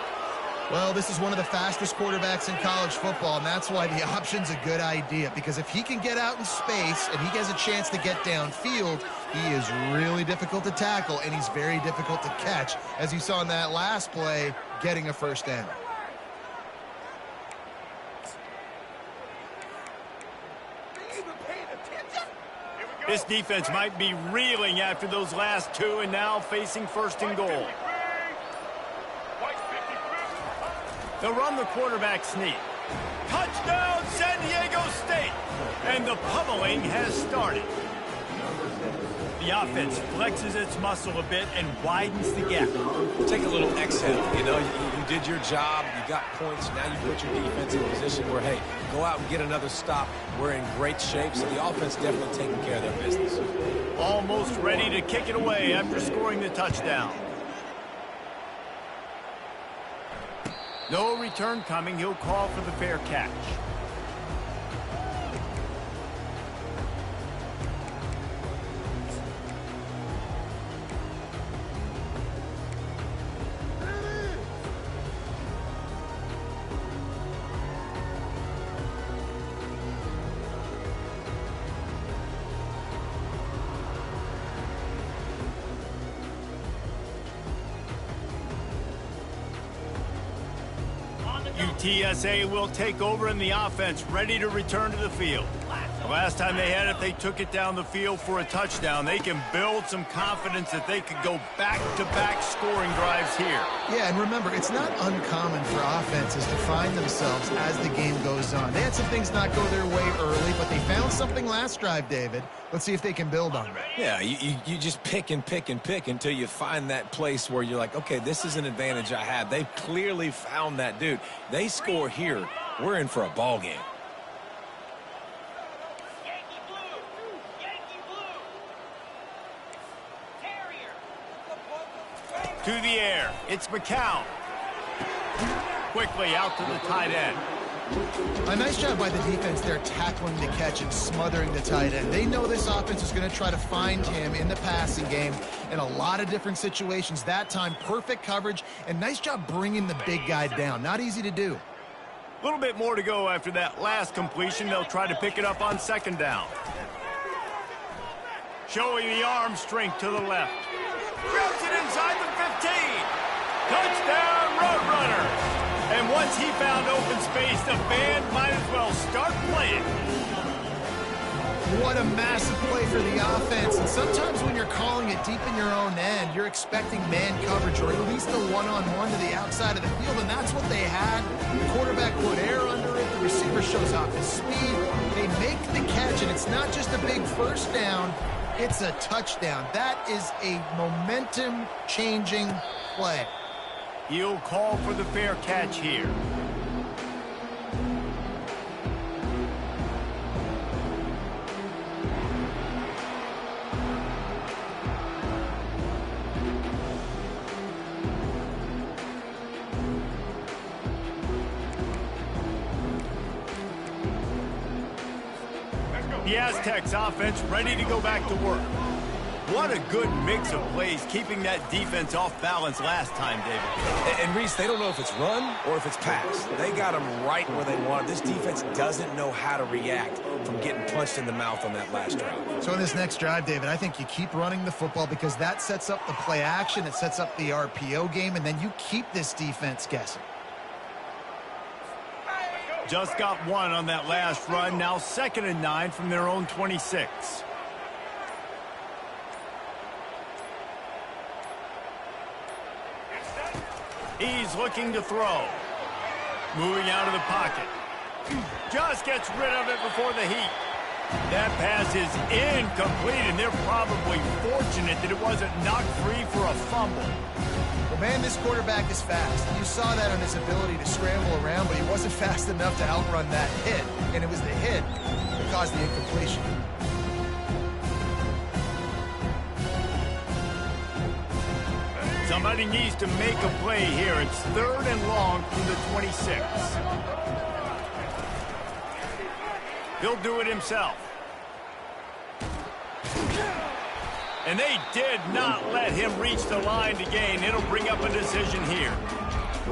[SPEAKER 3] Well, this is one of the fastest quarterbacks in college football, and that's why the option's a good idea, because if he can get out in space and he has a chance to get downfield, he is really difficult to tackle, and he's very difficult to catch, as you saw in that last play, getting a first down.
[SPEAKER 1] This defense might be reeling after those last two and now facing 1st and goal. They'll run the quarterback sneak. Touchdown, San Diego State! And the pummeling has started. The offense flexes its muscle a bit and widens the gap.
[SPEAKER 2] Take a little exhale. You know, you did your job. You got points. Now you put your defense in a position where, hey, go out and get another stop. We're in great shape, so the offense definitely taking care of their business.
[SPEAKER 1] Almost ready to kick it away after scoring the touchdown. No return coming. He'll call for the fair catch. UTSA will take over in the offense, ready to return to the field. The last time they had it, they took it down the field for a touchdown. They can build some confidence that they could go back-to-back scoring drives here.
[SPEAKER 3] Yeah, and remember, it's not uncommon for offenses to find themselves as the game goes on. They had some things not go their way early, but they found something last drive, David. Let's see if they can build on that.
[SPEAKER 2] Yeah, you just pick and pick and pick until you find that place where you're like, okay, this is an advantage I have. They've clearly found that, dude. They score here, we're in for a ball game.
[SPEAKER 1] To the air, it's McCown. Quickly out to the tight end.
[SPEAKER 3] A nice job by the defense there tackling the catch and smothering the tight end. They know this offense is going to try to find him in the passing game in a lot of different situations. That time, perfect coverage, and nice job bringing the big guy down. Not easy to do.
[SPEAKER 1] A little bit more to go after that last completion. They'll try to pick it up on 2nd down. Showing the arm strength to the left. Grabs it inside the 15. Touchdown, Roadrunners. And once he found open space, the band might as well start playing.
[SPEAKER 3] What a massive play for the offense. And sometimes when you're calling it deep in your own end, you're expecting man coverage or at least a one-on-one to the outside of the field, and that's what they had. The quarterback put air under it. The receiver shows off his speed. They make the catch, and it's not just a big first down. It's a touchdown. That is a momentum-changing play.
[SPEAKER 1] He'll call for the fair catch here. The Aztecs offense ready to go back to work. What a good mix of plays, keeping that defense off balance last time, David.
[SPEAKER 2] And Reese, they don't know if it's run or if it's pass. They got them right where they want. This defense doesn't know how to react from getting punched in the mouth on that last drive.
[SPEAKER 3] So in this next drive, David, I think you keep running the football because that sets up the play action, it sets up the RPO game, and then you keep this defense guessing.
[SPEAKER 1] Just got one on that last run. Now 2nd and 9 from their own 26. He's looking to throw. Moving out of the pocket. Just gets rid of it before the heat. That pass is incomplete, and they're probably fortunate that it wasn't knocked free for a fumble.
[SPEAKER 3] Well, man, this quarterback is fast. You saw that on his ability to scramble around, but he wasn't fast enough to outrun that hit, and it was the hit that caused the incompletion.
[SPEAKER 1] Somebody needs to make a play here. It's 3rd and long from the 26. He'll do it himself. And they did not let him reach the line to gain. It'll bring up a decision here.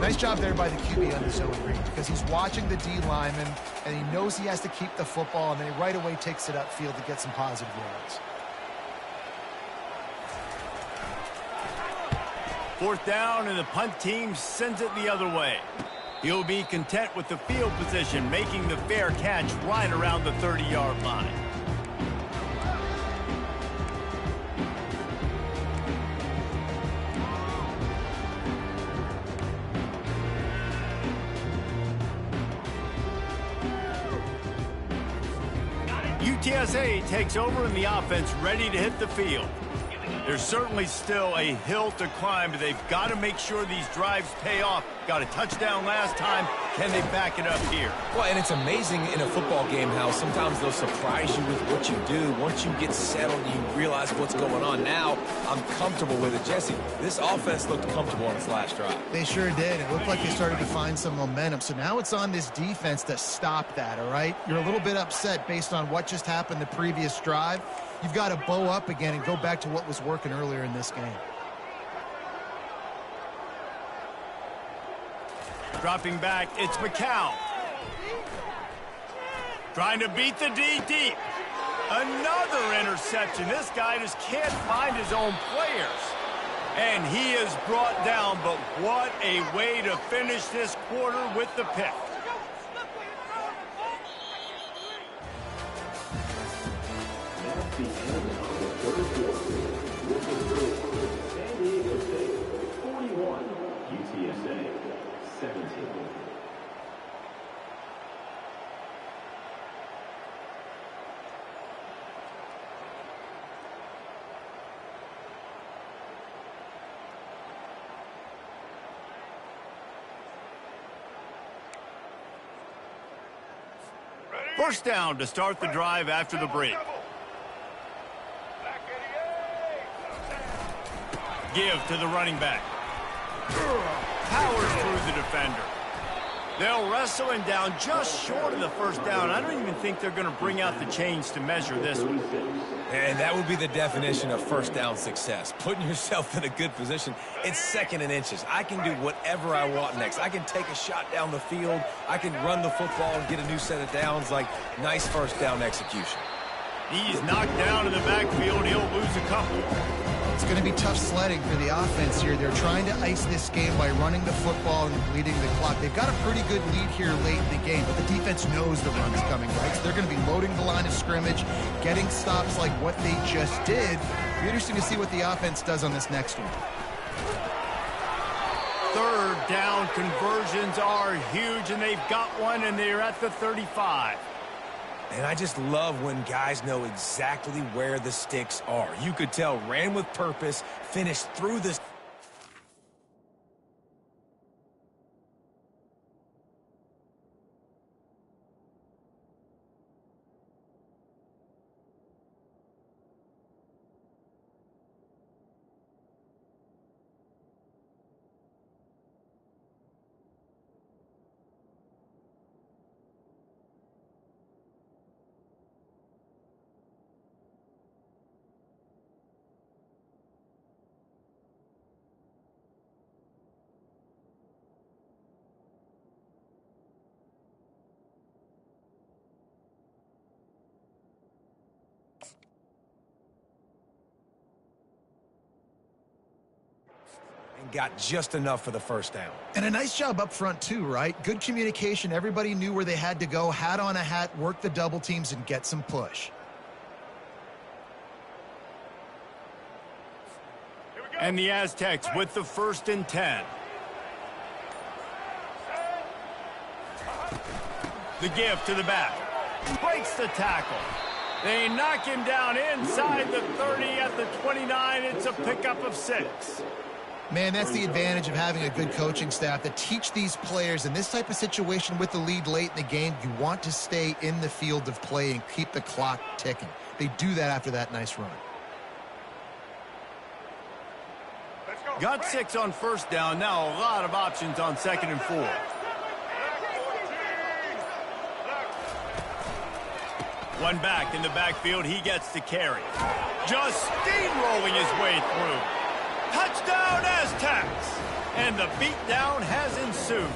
[SPEAKER 3] Nice job there by the QB on the zone read because he's watching the D lineman, and he knows he has to keep the football, and then he right away takes it upfield to get some positive yards.
[SPEAKER 1] 4th down, and the punt team sends it the other way. He'll be content with the field position, making the fair catch right around the 30-yard line. UTSA takes over in the offense, ready to hit the field. There's certainly still a hill to climb, but they've got to make sure these drives pay off. Got a touchdown last time. Can they back it up here?
[SPEAKER 2] Well, and it's amazing in a football game how sometimes they'll surprise you with what you do. Once you get settled, you realize what's going on. Now, I'm comfortable with it. Jesse, this offense looked comfortable on its last drive.
[SPEAKER 3] They sure did. It looked like they started to find some momentum. So now it's on this defense to stop that, all right? You're a little bit upset based on what just happened the previous drive. You've got to bow up again and go back to what was working earlier in this game.
[SPEAKER 1] Dropping back, it's McCown. Trying to beat the D deep. Another interception. This guy just can't find his own players. And he is brought down, but what a way to finish this quarter with the pick.
[SPEAKER 5] San Diego State 41, UTSA 17.
[SPEAKER 1] First down to start the drive after the break. Give to the running back. Powers through the defender. They'll wrestle him down just short of the first down. I don't even think they're going to bring out the chains to measure this one.
[SPEAKER 2] And that would be the definition of first down success. Putting yourself in a good position. It's 2nd and inches. I can do whatever I want next. I can take a shot down the field. I can run the football and get a new set of downs. Like, nice first down execution.
[SPEAKER 1] He's knocked down in the backfield. He'll lose a couple.
[SPEAKER 3] It's going to be tough sledding for the offense here. They're trying to ice this game by running the football and leading the clock. They've got a pretty good lead here late in the game, but the defense knows the run's coming, right? So they're going to be loading the line of scrimmage, getting stops like what they just did. It'll be interesting to see what the offense does on this next one.
[SPEAKER 1] Third down conversions are huge, and they've got one, and they're at the 35.
[SPEAKER 2] And I just love when guys know exactly where the sticks are. You could tell ran with purpose, finished through this. And got just enough for the first down.
[SPEAKER 3] And a nice job up front too, right? Good communication. Everybody knew where they had to go, hat on a hat, work the double teams, and get some push.
[SPEAKER 1] And the Aztecs with the 1st and 10. The give to the back. Breaks the tackle. They knock him down inside the 30 at the 29. It's a pickup of 6.
[SPEAKER 3] Man, that's the advantage of having a good coaching staff that teach these players in this type of situation with the lead late in the game. You want to stay in the field of play and keep the clock ticking. They do that after that nice run.
[SPEAKER 1] Got 6 on 1st down. Now a lot of options on 2nd and 4. One back in the backfield. He gets the carry. Just steamrolling his way through. Touchdown Aztecs! And the beatdown has ensued.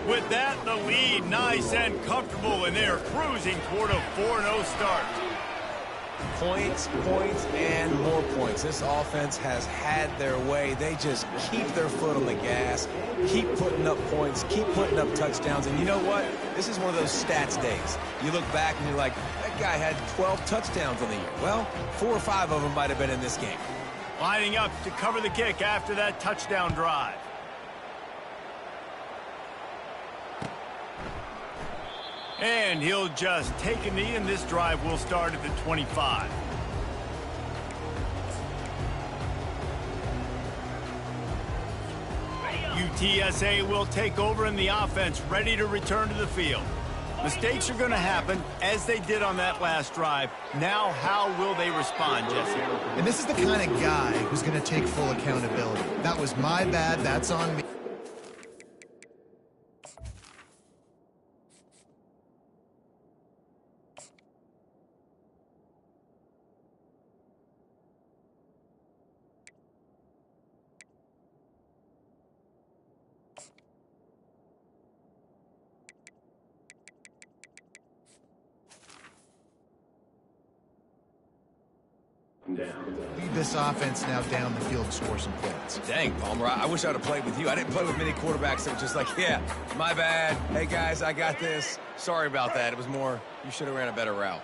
[SPEAKER 1] With that, the lead nice and comfortable, and they're cruising toward a 4-0 start.
[SPEAKER 2] Points, points, and more points. This offense has had their way. They just keep their foot on the gas, keep putting up points, keep putting up touchdowns. And you know what? This is one of those stats days. You look back and you're like, that guy had 12 touchdowns on the year. Well, 4 or 5 of them might have been in this game.
[SPEAKER 1] Lining up to cover the kick after that touchdown drive. And he'll just take a knee, and this drive will start at the 25. UTSA will take over, and the offense ready to return to the field. Mistakes are going to happen, as they did on that last drive. Now, how will they respond, Jesse?
[SPEAKER 3] And this is the kind of guy who's going to take full accountability. That was my bad. That's on me. Lead this offense now down the field to score some points.
[SPEAKER 2] Dang, Palmer, I wish I'd have played with you. I didn't play with many quarterbacks that were just like, yeah, my bad. Hey, guys, I got this. Sorry about that. It was more, you should have ran a better route.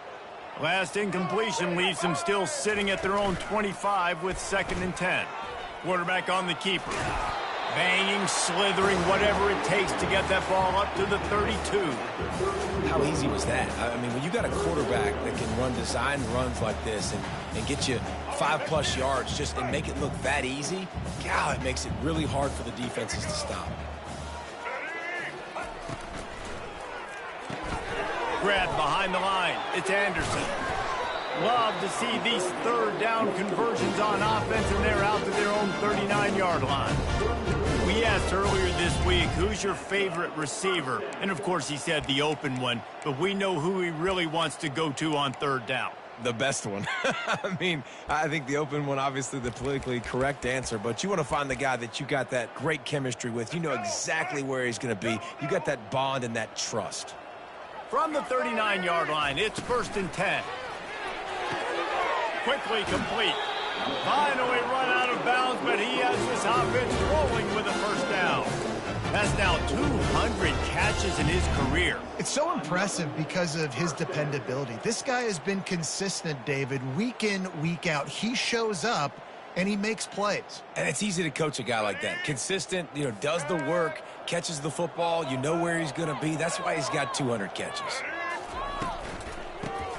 [SPEAKER 1] Last incompletion leaves them still sitting at their own 25 with 2nd and 10. Quarterback on the keeper. Banging, slithering, whatever it takes to get that ball up to the 32.
[SPEAKER 2] How easy was that? I mean, when you got a quarterback that can run design runs like this and get you 5+ yards just and make it look that easy, God, it makes it really hard for the defenses to stop.
[SPEAKER 1] Grab behind the line. It's Anderson. Love to see these 3rd down conversions on offense, and they're out to their own 39-yard line. We asked earlier this week, who's your favorite receiver? And, of course, he said the open one, but we know who he really wants to go to on 3rd down.
[SPEAKER 2] The best one. I mean, I think the open one, obviously the politically correct answer, but you want to find the guy that you got that great chemistry with. You know exactly where he's going to be. You got that bond and that trust.
[SPEAKER 1] From the 39-yard line, it's 1st and 10. Quickly complete. Finally run out of bounds, but he has this offense rolling with a first down. That's now 200 catches in his career.
[SPEAKER 3] It's so impressive because of his dependability. This guy has been consistent, David, week in, week out. He shows up, and he makes plays.
[SPEAKER 2] And it's easy to coach a guy like that. Consistent, does the work, catches the football, you know where he's going to be. That's why he's got 200 catches.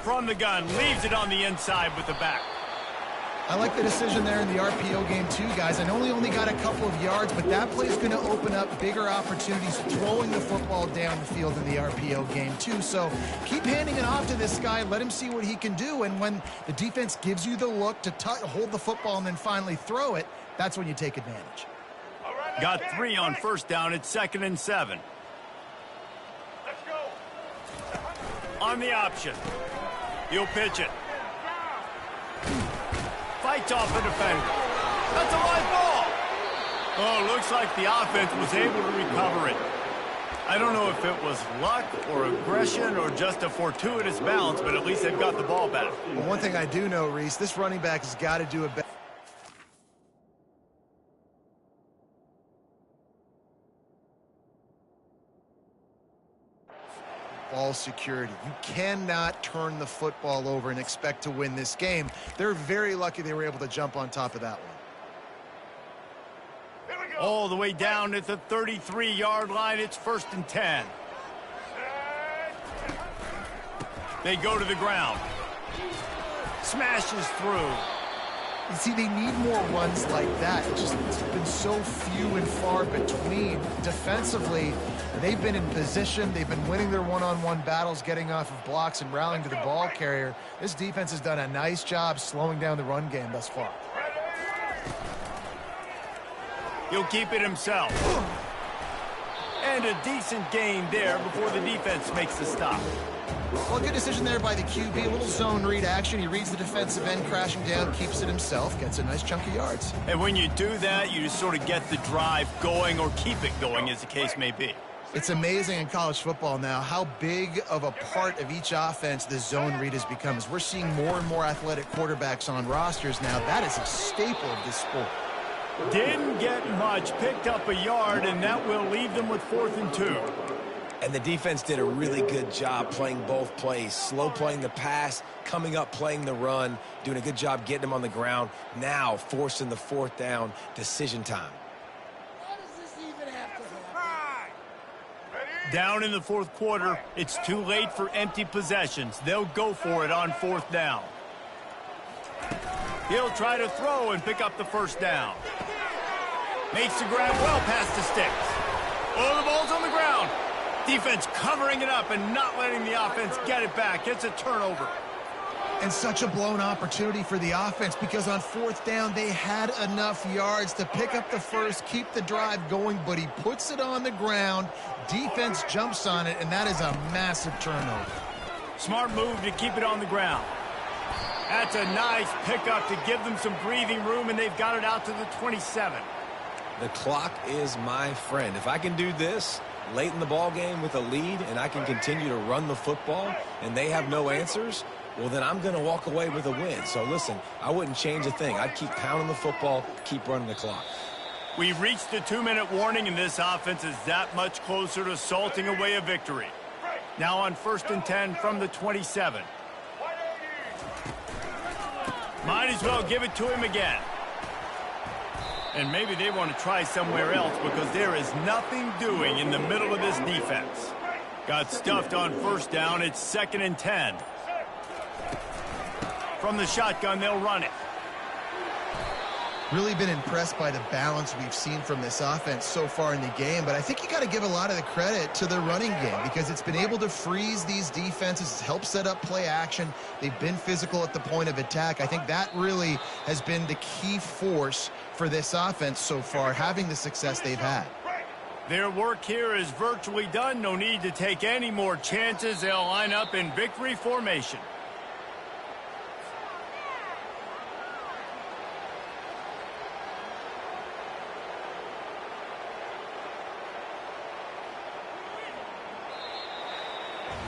[SPEAKER 1] From the gun, leaves it on the inside with the back.
[SPEAKER 3] I like the decision there in the RPO game too, guys. I know he only got a couple of yards, but that play is going to open up bigger opportunities throwing the football down the field in the RPO game too. So keep handing it off to this guy. Let him see what he can do. And when the defense gives you the look to hold the football and then finally throw it, that's when you take advantage.
[SPEAKER 1] Got 3 on first down. It's 2nd and 7.
[SPEAKER 5] Let's go.
[SPEAKER 1] On the option. He'll pitch it. Fights off the defender. That's a live ball. Oh, looks like the offense was able to recover it. I don't know if it was luck or aggression or just a fortuitous bounce, but at least they've got the ball back.
[SPEAKER 3] Well, one thing I do know, Reese, this running back has got to do a better ball security. You cannot turn the football over and expect to win this game. They're very lucky they were able to jump on top of that one.
[SPEAKER 1] All the way down at the 33-yard line. It's 1st and 10. They go to the ground. Smashes through.
[SPEAKER 3] You see, they need more runs like that. It's been so few and far between. Defensively, they've been in position. They've been winning their one-on-one battles, getting off of blocks and rallying to the ball carrier. This defense has done a nice job slowing down the run game thus far.
[SPEAKER 1] He'll keep it himself. And a decent gain there before the defense makes the stop.
[SPEAKER 3] Well, good decision there by the QB. A little zone read action. He reads the defensive end crashing down, keeps it himself, gets a nice chunk of yards.
[SPEAKER 1] And when you do that, you just sort of get the drive going or keep it going, as the case may be.
[SPEAKER 3] It's amazing in college football now how big of a part of each offense the zone read has become. As we're seeing more and more athletic quarterbacks on rosters now, that is a staple of this sport.
[SPEAKER 1] Didn't get much, picked up a yard, and that will leave them with 4th and 2.
[SPEAKER 2] And the defense did a really good job playing both plays. Slow playing the pass, coming up playing the run, doing a good job getting them on the ground. Now forcing the 4th down, decision time.
[SPEAKER 6] Why does this even have to happen?
[SPEAKER 1] Down in the 4th quarter, it's too late for empty possessions. They'll go for it on 4th down. He'll try to throw and pick up the 1st down. Makes the grab well past the sticks. Oh, the ball's on the ground. Defense covering it up and not letting the offense get it back. It's a turnover.
[SPEAKER 3] And such a blown opportunity for the offense because on 4th down, they had enough yards to pick up the first, keep the drive going, but he puts it on the ground. Defense jumps on it, and that is a massive turnover.
[SPEAKER 1] Smart move to keep it on the ground. That's a nice pickup to give them some breathing room, and they've got it out to the 27.
[SPEAKER 2] The clock is my friend. If I can do this late in the ball game with a lead and I can continue to run the football and they have no answers, well, then I'm going to walk away with a win. So, listen, I wouldn't change a thing. I'd keep pounding the football, keep running the clock.
[SPEAKER 1] We've reached the 2-minute warning, and this offense is that much closer to salting away a victory. Now on 1st and 10 from the 27. Might as well give it to him again. And maybe they want to try somewhere else because there is nothing doing in the middle of this defense. Got stuffed on 1st down. It's 2nd and 10. From the shotgun, they'll run it.
[SPEAKER 3] Really been impressed by the balance we've seen from this offense so far in the game, but I think you got to give a lot of the credit to the running game because it's been able to freeze these defenses, it's helped set up play action. They've been physical at the point of attack. I think that really has been the key force for this offense so far, having the success they've had.
[SPEAKER 1] Their work here is virtually done. No need to take any more chances. They'll line up in victory formation.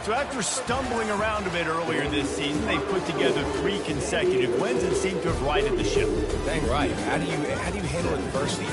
[SPEAKER 1] So after stumbling around a bit earlier this season, they've put together 3 consecutive wins and seem to have righted the ship.
[SPEAKER 2] Dang right. How do you handle adversity?